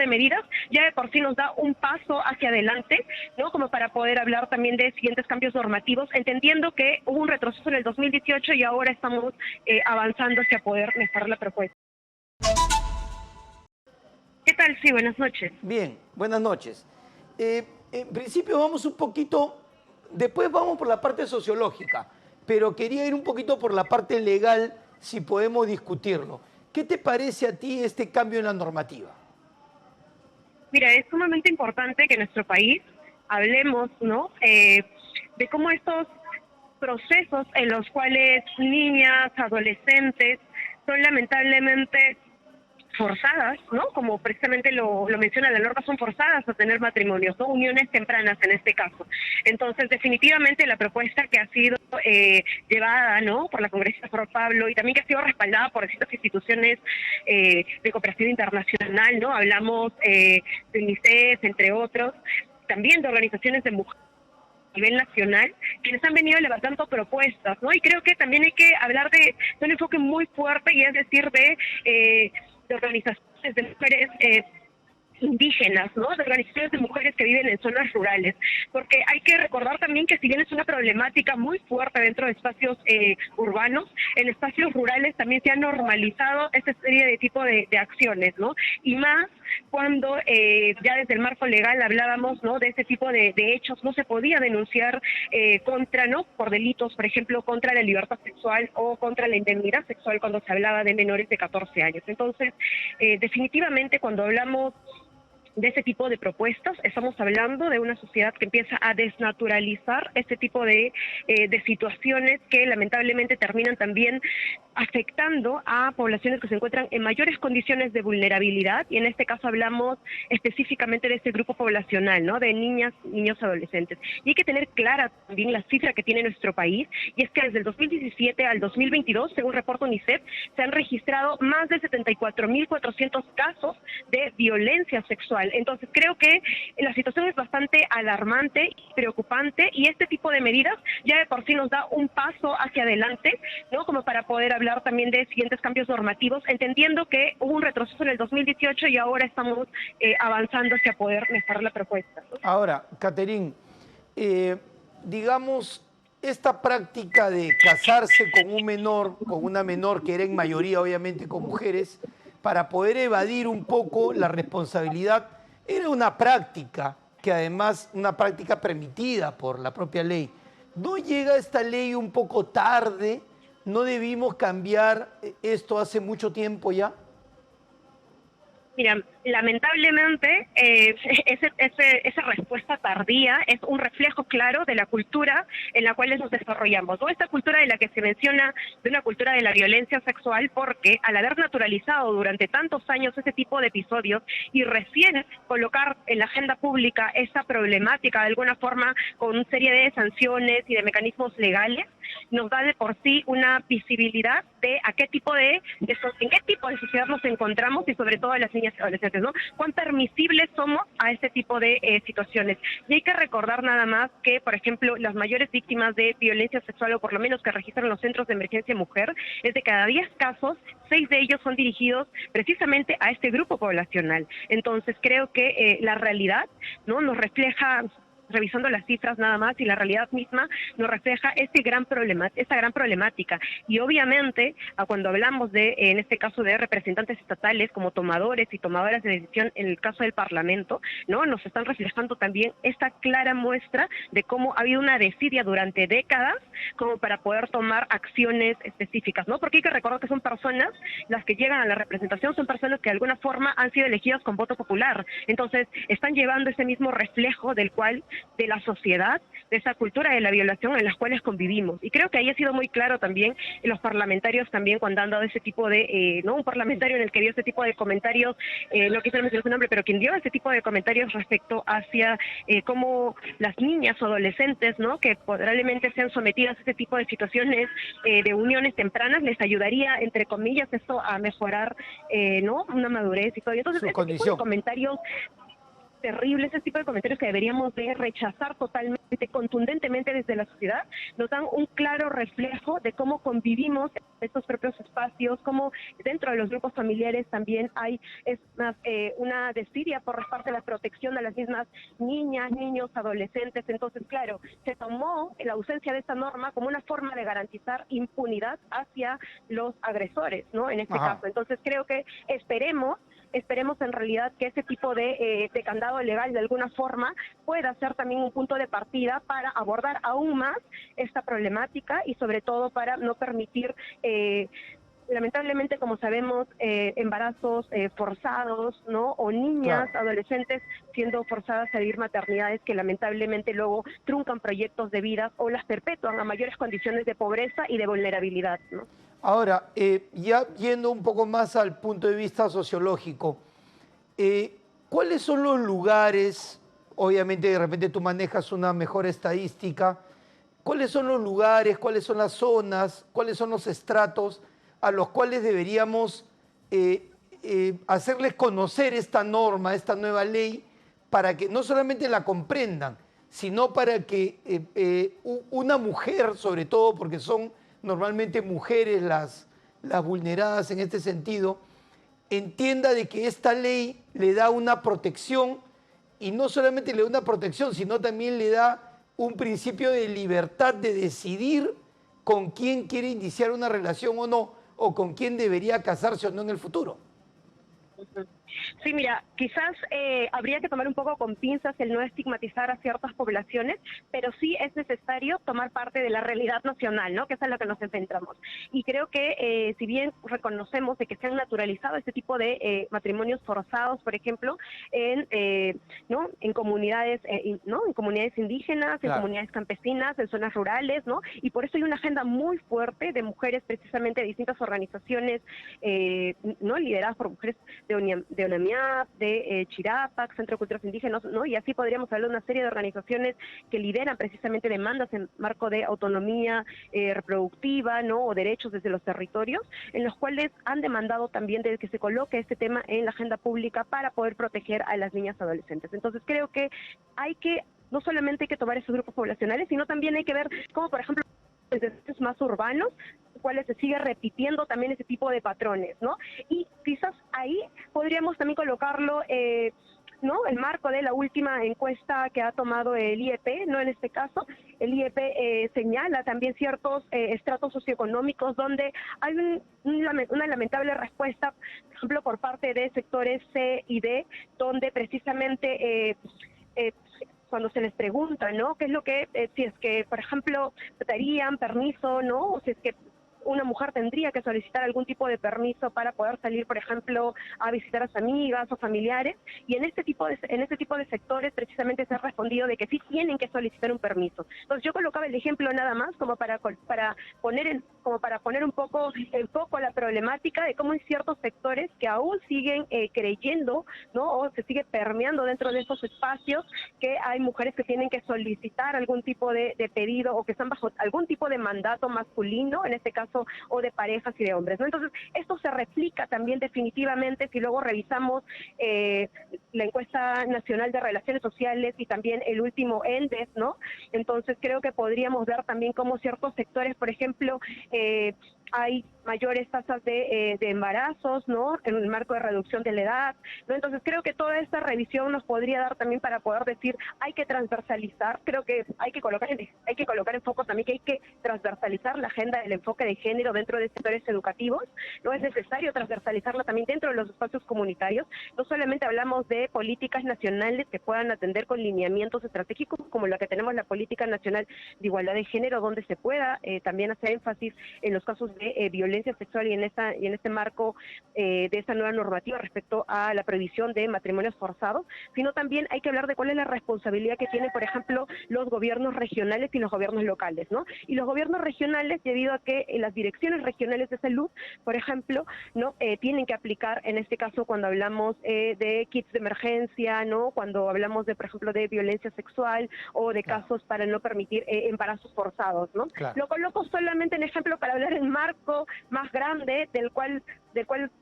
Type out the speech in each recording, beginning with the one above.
de medidas ya de por sí nos da un paso hacia adelante, ¿no? Como para poder hablar también de siguientes cambios normativos, entendiendo que hubo un retroceso en el 2018 y ahora estamos avanzando hacia poder mejorar la propuesta. ¿Qué tal? Sí, buenas noches. Bien, buenas noches. En principio vamos un poquito, después vamos por la parte sociológica, pero quería ir un poquito por la parte legal, si podemos discutirlo. ¿Qué te parece a ti este cambio en la normativa? Mira, es sumamente importante que en nuestro país hablemos, ¿no? De cómo estos procesos en los cuales niñas, adolescentes son lamentablemente forzadas, ¿no? Como precisamente lo menciona la norma, son forzadas a tener matrimonios, ¿no? Uniones tempranas en este caso. Entonces, definitivamente la propuesta que ha sido llevada, ¿no? Por la congresista Flor Pablo y también que ha sido respaldada por distintas instituciones de cooperación internacional, ¿no? Hablamos de UNICEF, entre otros, también de organizaciones de mujeres a nivel nacional, quienes han venido levantando propuestas, ¿no? Y creo que también hay que hablar de un enfoque muy fuerte, y es decir, de organizaciones de mujeres indígenas, ¿no? De organizaciones de mujeres que viven en zonas rurales, porque hay que recordar también que si bien es una problemática muy fuerte dentro de espacios urbanos, en espacios rurales también se ha normalizado esta serie de tipo de acciones, ¿no? Y más cuando ya desde el marco legal hablábamos, ¿no? De ese tipo de hechos, no se podía denunciar contra, ¿no? Por delitos, por ejemplo, contra la libertad sexual o contra la indemnidad sexual cuando se hablaba de menores de 14 años. Entonces, definitivamente cuando hablamos de ese tipo de propuestas, estamos hablando de una sociedad que empieza a desnaturalizar este tipo de situaciones que lamentablemente terminan también afectando a poblaciones que se encuentran en mayores condiciones de vulnerabilidad, y en este caso hablamos específicamente de este grupo poblacional, ¿no? De niñas, niños, adolescentes. Y hay que tener clara también la cifra que tiene nuestro país, y es que desde el 2017 al 2022, según reporta UNICEF, se han registrado más de 74.400 casos de violencia sexual. Entonces creo que la situación es bastante alarmante y preocupante, y este tipo de medidas ya de por sí nos da un paso hacia adelante, ¿no? Como para poder hablar también de siguientes cambios normativos, entendiendo que hubo un retroceso en el 2018 y ahora estamos avanzando hacia poder mejorar la propuesta, ¿no? Ahora, Caterín, digamos, esta práctica de casarse con un menor, con una menor que era en mayoría obviamente con mujeres, para poder evadir un poco la responsabilidad, era una práctica que además, una práctica permitida por la propia ley. ¿No llega esta ley un poco tarde? ¿No debimos cambiar esto hace mucho tiempo ya? Mira, lamentablemente esa respuesta tardía es un reflejo claro de la cultura en la cual nos desarrollamos, ¿no? Esta cultura de la que se menciona, de una cultura de la violencia sexual, porque al haber naturalizado durante tantos años ese tipo de episodios y recién colocar en la agenda pública esa problemática de alguna forma con una serie de sanciones y de mecanismos legales, nos da de por sí una visibilidad de en qué tipo de sociedad nos encontramos, y sobre todo a las niñas y adolescentes, ¿no? Cuán permisibles somos a este tipo de situaciones. Y hay que recordar nada más que, por ejemplo, las mayores víctimas de violencia sexual, o por lo menos que registran los centros de emergencia mujer, es de cada 10 casos, 6 de ellos son dirigidos precisamente a este grupo poblacional. Entonces creo que la realidad, ¿no? Nos refleja, revisando las cifras nada más, y la realidad misma nos refleja esta gran problemática. Y obviamente, cuando hablamos de, en este caso, de representantes estatales como tomadores y tomadoras de decisión en el caso del Parlamento, ¿no? Nos están reflejando también esta clara muestra de cómo ha habido una desidia durante décadas como para poder tomar acciones específicas, ¿no? Porque hay que recordar que son personas, las que llegan a la representación, son personas que de alguna forma han sido elegidas con voto popular. Entonces, están llevando ese mismo reflejo de la sociedad, de esa cultura de la violación en las cuales convivimos. Y creo que ahí ha sido muy claro también en los parlamentarios también, cuando han dado ese tipo de, ¿no? Un parlamentario en el que dio ese tipo de comentarios, no quisiera mencionar su nombre, pero quien dio ese tipo de comentarios respecto hacia cómo las niñas o adolescentes, ¿no? Que probablemente sean sometidas a este tipo de situaciones de uniones tempranas, les ayudaría, entre comillas, esto a mejorar, ¿no? Una madurez y todo. Entonces, Su ese tipo de condición. comentarios terrible, ese tipo de comentarios que deberíamos de rechazar totalmente, contundentemente desde la sociedad, nos dan un claro reflejo de cómo convivimos en estos propios espacios, cómo dentro de los grupos familiares también hay una desidia por parte de la protección a las mismas niñas, niños, adolescentes. Entonces, claro, se tomó la ausencia de esta norma como una forma de garantizar impunidad hacia los agresores, ¿no? En este caso. Entonces, creo que esperemos en realidad que ese tipo de candado legal de alguna forma pueda ser también un punto de partida para abordar aún más esta problemática y sobre todo para no permitir lamentablemente, como sabemos, embarazos forzados, ¿no? O niñas, adolescentes siendo forzadas a vivir maternidades que lamentablemente luego truncan proyectos de vida o las perpetúan a mayores condiciones de pobreza y de vulnerabilidad, ¿no? Ahora, ya yendo un poco más al punto de vista sociológico, ¿cuáles son los lugares, obviamente de repente tú manejas una mejor estadística, cuáles son los lugares, cuáles son las zonas, cuáles son los estratos a los cuales deberíamos hacerles conocer esta norma, esta nueva ley, para que no solamente la comprendan, sino para que una mujer, sobre todo, porque son normalmente mujeres las vulneradas en este sentido, entienda de que esta ley le da una protección, y no solamente le da una protección, sino también le da un principio de libertad de decidir con quién quiere iniciar una relación o no, o con quién debería casarse o no en el futuro. Sí, mira, quizás habría que tomar un poco con pinzas el no estigmatizar a ciertas poblaciones, pero sí es necesario tomar parte de la realidad nacional, ¿no? Que es a lo que nos enfrentamos. Y creo que si bien reconocemos de que se han naturalizado este tipo de matrimonios forzados, por ejemplo, ¿no? En comunidades, ¿no? En comunidades indígenas, en comunidades campesinas, en zonas rurales, ¿no? Y por eso hay una agenda muy fuerte de mujeres, precisamente de distintas organizaciones, ¿no? Lideradas por mujeres de ONAMIAP, de Chirapac, Centro de Culturas Indígenas, ¿no? Y así podríamos hablar de una serie de organizaciones que lideran precisamente demandas en marco de autonomía reproductiva, ¿no? O derechos desde los territorios, en los cuales han demandado también de que se coloque este tema en la agenda pública para poder proteger a las niñas adolescentes. Entonces creo que no solamente hay que tomar esos grupos poblacionales, sino también hay que ver cómo, por ejemplo, desde sectores más urbanos, cuales se sigue repitiendo también ese tipo de patrones, ¿no? Y quizás ahí podríamos también colocarlo, ¿no? El marco de la última encuesta que ha tomado el IEP, ¿no? En este caso, el IEP señala también ciertos estratos socioeconómicos donde hay una lamentable respuesta, por ejemplo, por parte de sectores C y D, donde precisamente cuando se les pregunta, ¿no? ¿Qué es lo que, si es que, por ejemplo, darían permiso, ¿no? O si es que una mujer tendría que solicitar algún tipo de permiso para poder salir, por ejemplo, a visitar a sus amigas o familiares, y en este tipo de sectores precisamente se ha respondido de que sí tienen que solicitar un permiso. Entonces yo colocaba el ejemplo nada más como para poner un poco el foco a la problemática de cómo hay ciertos sectores que aún siguen creyendo, ¿no? O se sigue permeando dentro de esos espacios que hay mujeres que tienen que solicitar algún tipo de pedido o que están bajo algún tipo de mandato masculino, en este caso, o de parejas y de hombres, ¿no? Entonces, esto se replica también definitivamente si luego revisamos la encuesta nacional de relaciones sociales y también el último ENDES, ¿no? Entonces, creo que podríamos ver también cómo ciertos sectores, por ejemplo, hay mayores tasas de embarazos, ¿no? En el marco de reducción de la edad, ¿no? Entonces creo que toda esta revisión nos podría dar también para poder decir, hay que transversalizar, creo que hay que colocar en foco también que hay que transversalizar la agenda del enfoque de género dentro de sectores educativos, ¿no? Es necesario transversalizarla también dentro de los espacios comunitarios. No solamente hablamos de políticas nacionales que puedan atender con lineamientos estratégicos, como la que tenemos la Política Nacional de Igualdad de Género, donde se pueda también hacer énfasis en los casos de violencia sexual y en este marco de esta nueva normativa respecto a la prohibición de matrimonios forzados, sino también hay que hablar de cuál es la responsabilidad que tienen, por ejemplo, los gobiernos regionales y los gobiernos locales, ¿no? Y los gobiernos regionales, debido a que las direcciones regionales de salud, por ejemplo, ¿no? Tienen que aplicar, en este caso, cuando hablamos de kits de emergencia, ¿no? Cuando hablamos de, por ejemplo, de violencia sexual o de casos para no permitir embarazos forzados, ¿no? Lo coloco solamente en ejemplo para hablar en marco marco más grande del cual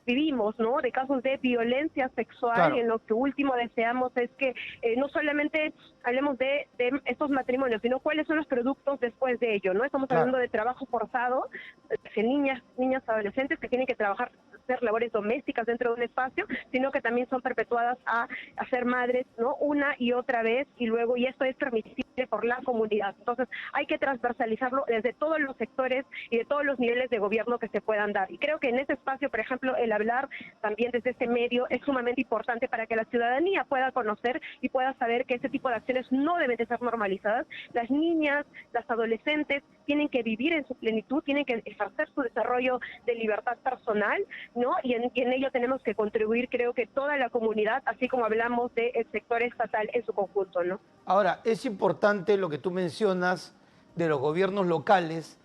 vivimos, ¿no? De casos de violencia sexual, Claro. y en lo que último deseamos es que no solamente hablemos de estos matrimonios, sino cuáles son los productos después de ello, ¿no? Estamos Claro. hablando de trabajo forzado, de niñas, adolescentes que tienen que trabajar, hacer labores domésticas dentro de un espacio, sino que también son perpetuadas a ser madres, ¿no? Una y otra vez, y esto es permisible por la comunidad. Entonces, hay que transversalizarlo desde todos los sectores y de todos los niveles de gobierno que se puedan dar. Y creo que en ese espacio, por ejemplo, el hablar también desde este medio es sumamente importante para que la ciudadanía pueda conocer y pueda saber que este tipo de acciones no deben de ser normalizadas. Las niñas, las adolescentes tienen que vivir en su plenitud, tienen que ejercer su desarrollo de libertad personal, ¿no? Y en ello tenemos que contribuir, creo que toda la comunidad, así como hablamos del sector estatal en su conjunto, ¿no? Ahora, es importante lo que tú mencionas de los gobiernos locales,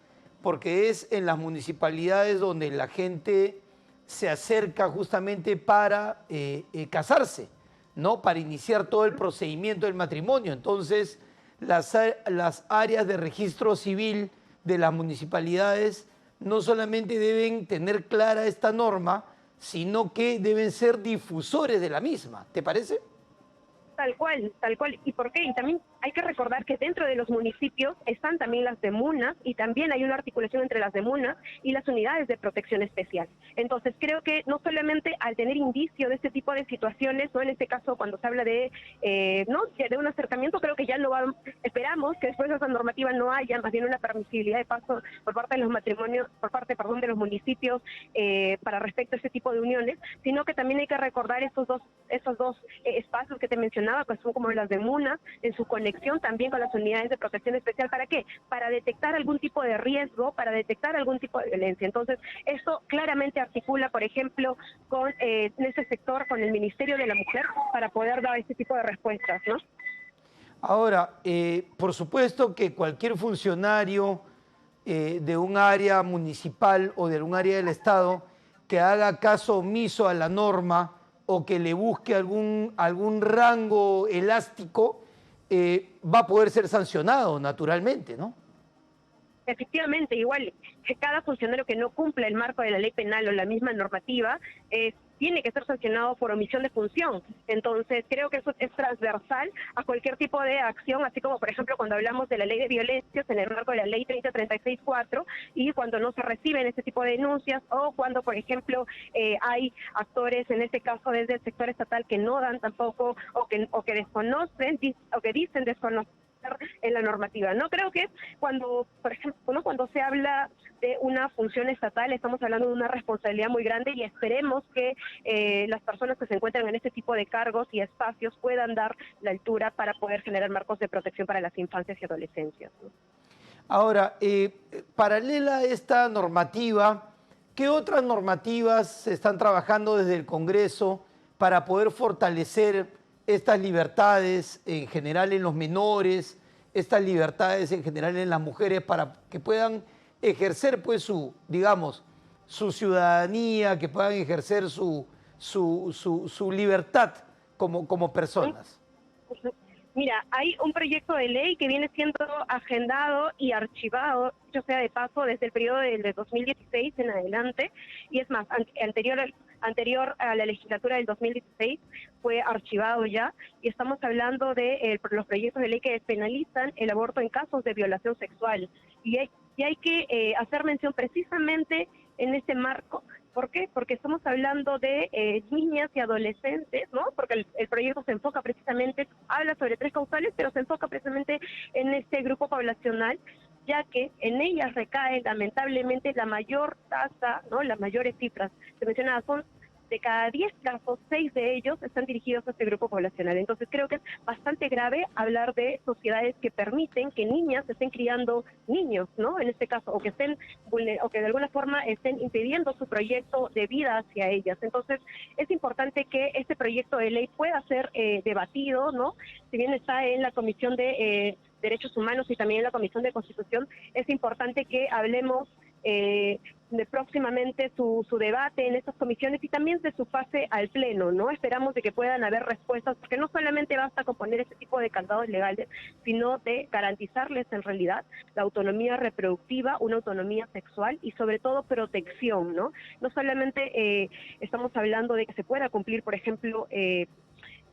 porque es en las municipalidades donde la gente se acerca justamente para casarse, ¿no? Para iniciar todo el procedimiento del matrimonio. Entonces, las áreas de registro civil de las municipalidades no solamente deben tener clara esta norma, sino que deben ser difusores de la misma. ¿Te parece? Tal cual, tal cual. ¿Y por qué? Y también hay que recordar que dentro de los municipios están también las demunas, y también hay una articulación entre las demunas y las unidades de protección especial. Entonces creo que no solamente al tener indicio de este tipo de situaciones, no en este caso cuando se habla de no de un acercamiento, creo que ya no va, esperamos que después de esa normativa no haya más bien una permisibilidad de paso por parte de los matrimonios, por parte, perdón, de los municipios para respecto a este tipo de uniones, sino que también hay que recordar esos dos espacios que te mencionaba, que son como las demunas, en su conexión también con las unidades de protección especial. ¿Para qué? Para detectar algún tipo de riesgo, para detectar algún tipo de violencia. Entonces, esto claramente articula, por ejemplo, con en ese sector, con el Ministerio de la Mujer, para poder dar este tipo de respuestas, ¿no? Ahora, por supuesto que cualquier funcionario de un área municipal o de un área del Estado que haga caso omiso a la norma o que le busque algún rango elástico, va a poder ser sancionado naturalmente, ¿no? Efectivamente, igual que cada funcionario que no cumpla el marco de la ley penal o la misma normativa tiene que ser sancionado por omisión de función. Entonces, creo que eso es transversal a cualquier tipo de acción, así como, por ejemplo, cuando hablamos de la ley de violencias en el marco de la ley 3036-4, y cuando no se reciben este tipo de denuncias, o cuando, por ejemplo, hay actores, en este caso desde el sector estatal, que no dan tampoco, o que desconocen, o que dicen desconocer en la normativa. No creo que cuando, por ejemplo, ¿no? Cuando se habla de una función estatal, estamos hablando de una responsabilidad muy grande, y esperemos que las personas que se encuentran en este tipo de cargos y espacios puedan dar la altura para poder generar marcos de protección para las infancias y adolescencias, ¿no? Ahora, paralela a esta normativa, ¿qué otras normativas se están trabajando desde el Congreso para poder fortalecer estas libertades en general en los menores, estas libertades en general en las mujeres, para que puedan ejercer pues digamos, su ciudadanía, que puedan ejercer su libertad como personas? Mira, hay un proyecto de ley que viene siendo agendado y archivado, yo sea de paso, desde el periodo de 2016 en adelante, y es más, anterior a la legislatura del 2016 fue archivado ya, y estamos hablando de los proyectos de ley que despenalizan el aborto en casos de violación sexual. Y hay que hacer mención precisamente en este marco. ¿Por qué? Porque estamos hablando de niñas y adolescentes, ¿no? Porque el proyecto se enfoca precisamente, habla sobre 3 causales, pero se enfoca precisamente en este grupo poblacional, ya que en ellas recae lamentablemente la mayor tasa, ¿no? Las mayores cifras. Se mencionaba, son de cada 10 casos, 6 de ellos están dirigidos a este grupo poblacional. Entonces creo que es bastante grave hablar de sociedades que permiten que niñas estén criando niños, ¿no? En este caso, o que de alguna forma estén impidiendo su proyecto de vida hacia ellas. Entonces es importante que este proyecto de ley pueda ser debatido, ¿no? Si bien está en la Comisión de Derechos Humanos y también en la Comisión de Constitución, es importante que hablemos de próximamente su debate en estas comisiones y también de su fase al pleno, ¿no? Esperamos de que puedan haber respuestas, porque no solamente basta con poner este tipo de candados legales, sino de garantizarles en realidad la autonomía reproductiva, una autonomía sexual y sobre todo protección, ¿no? No solamente estamos hablando de que se pueda cumplir, por ejemplo,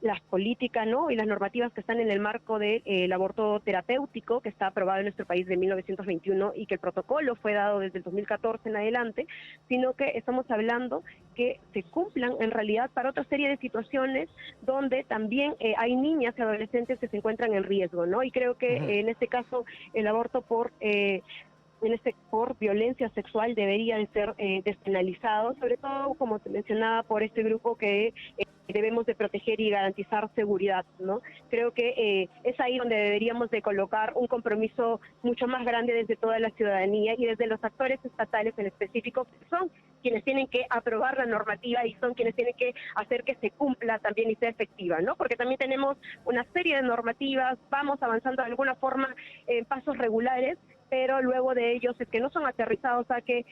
las políticas, ¿no?, y las normativas que están en el marco del aborto terapéutico, que está aprobado en nuestro país de 1921 y que el protocolo fue dado desde el 2014 en adelante, sino que estamos hablando que se cumplan en realidad para otra serie de situaciones donde también hay niñas y adolescentes que se encuentran en riesgo, ¿no? Y creo que en este caso el aborto por violencia sexual debería de ser despenalizado, sobre todo, como te mencionaba, por este grupo que debemos de proteger y garantizar seguridad, ¿no? Creo que es ahí donde deberíamos de colocar un compromiso mucho más grande desde toda la ciudadanía y desde los actores estatales en específico, que son quienes tienen que aprobar la normativa y son quienes tienen que hacer que se cumpla también y sea efectiva, ¿no? Porque también tenemos una serie de normativas, vamos avanzando de alguna forma en pasos regulares, pero luego de ellos es que no son aterrizados a que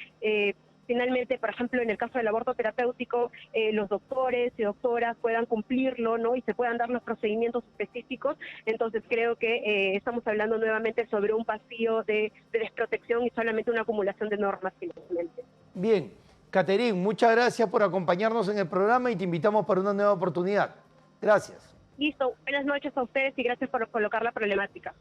finalmente, por ejemplo, en el caso del aborto terapéutico, los doctores y doctoras puedan cumplirlo, ¿no? Y se puedan dar los procedimientos específicos. Entonces creo que estamos hablando nuevamente sobre un vacío de desprotección y solamente una acumulación de normas finalmente. Bien, Caterín, muchas gracias por acompañarnos en el programa y te invitamos para una nueva oportunidad. Gracias. Listo, buenas noches a ustedes y gracias por colocar la problemática.